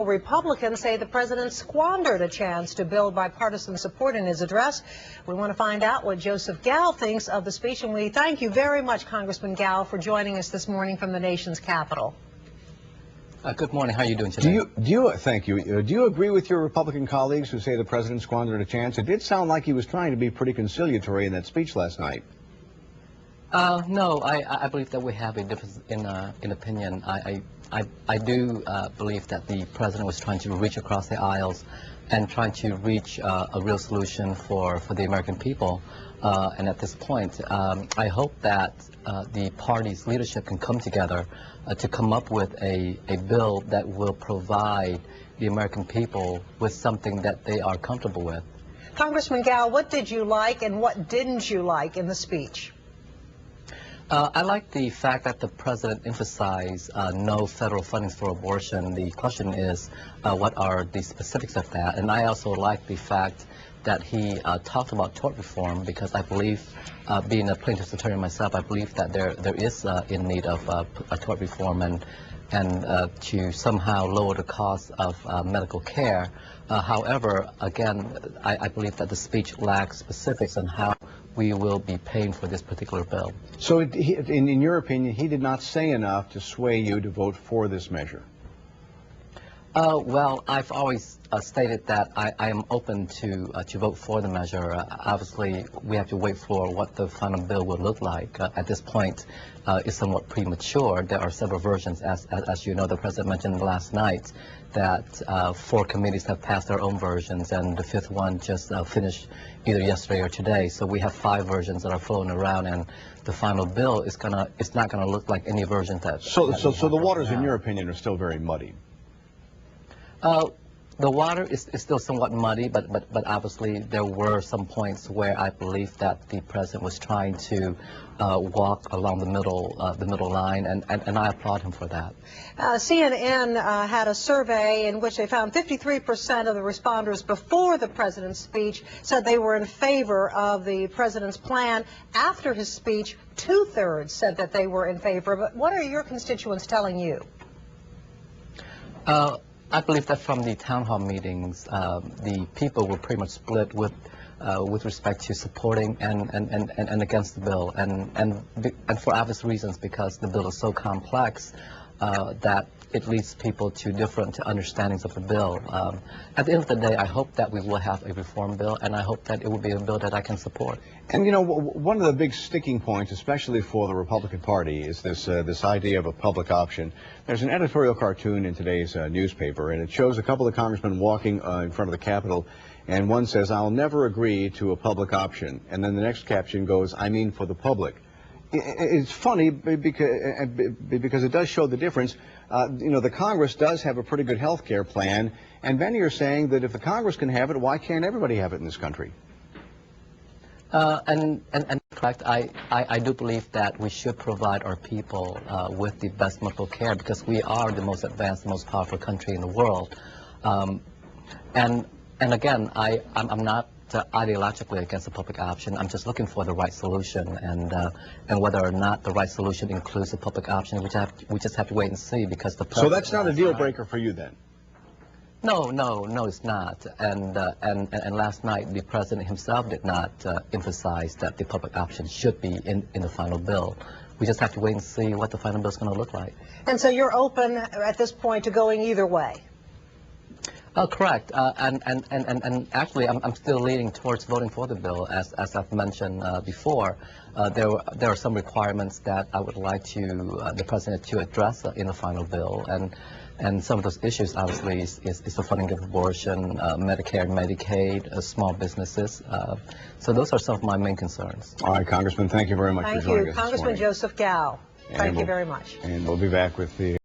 Republicans say the president squandered a chance to build bipartisan support in his address. We want to find out what Joseph Gao thinks of the speech, and we thank you very much, Congressman Gao, for joining us this morning from the nation's capital. Good morning. How are you doing today? Thank you. Do you agree with your Republican colleagues who say the president squandered a chance? It did sound like he was trying to be pretty conciliatory in that speech last night. No, I believe that we have a difference in opinion. I do believe that the president was trying to reach across the aisles and trying to reach a real solution for the American people. And at this point, I hope that the party's leadership can come together to come up with a bill that will provide the American people with something that they are comfortable with. Congressman Gao, what did you like and what didn't you like in the speech? I like the fact that the president emphasized no federal funding for abortion. The question is, what are the specifics of that? And I also like the fact that he talked about tort reform, because I believe, being a plaintiff's attorney myself, I believe that there is in need of a tort reform and to somehow lower the cost of medical care. However, again, I believe that the speech lacks specifics on how we will be paying for this particular bill. So in your opinion, he did not say enough to sway you to vote for this measure? Well, I've always stated that I am open to vote for the measure. Obviously, we have to wait for what the final bill will look like. At this point, it's somewhat premature. There are several versions, as you know. The president mentioned last night that 4 committees have passed their own versions, and the 5th one just finished either yesterday or today. So we have 5 versions that are floating around, and the final bill is it's not gonna look like any version that. So the waters, in your opinion, are still very muddy. The water is still somewhat muddy, but obviously there were some points where I believe that the president was trying to walk along the middle line, and I applaud him for that. CNN had a survey in which they found 53% of the responders before the president's speech said they were in favor of the president's plan. After his speech, 2/3 said that they were in favor. But what are your constituents telling you? I believe that from the town hall meetings, the people were pretty much split with respect to supporting and against the bill, and for obvious reasons, because the bill is so complex that it leads people to different understandings of the bill. At the end of the day, I hope that we will have a reform bill, and I hope that it will be a bill that I can support. And you know, one of the big sticking points, especially for the Republican Party, is this idea of a public option. There's an editorial cartoon in today's newspaper, and it shows a couple of congressmen walking in front of the Capitol, and one says, "I'll never agree to a public option," and then the next caption goes, "I mean for the public." It's funny because it does show the difference. You know, the Congress does have a pretty good health care plan, and many are saying that if the Congress can have it, why can't everybody have it in this country? And correct, I do believe that we should provide our people with the best medical care, because we are the most advanced, most powerful country in the world. And again, I'm not ideologically against a public option. I'm just looking for the right solution, and whether or not the right solution includes a public option, we just have to wait and see, because the So that's not a deal breaker for you then? No, it's not. And last night, the president himself did not emphasize that the public option should be in the final bill. We just have to wait and see what the final bill is going to look like. And so you're open at this point to going either way? Correct. And actually, I'm still leaning towards voting for the bill, as I've mentioned before. There are some requirements that I would like the president to address in the final bill, and some of those issues, obviously, is the funding of abortion, Medicare and Medicaid, small businesses. So those are some of my main concerns. All right, Congressman, thank you very much for joining us this morning. Congressman Joseph Gao, thank you very much. And we'll be back with the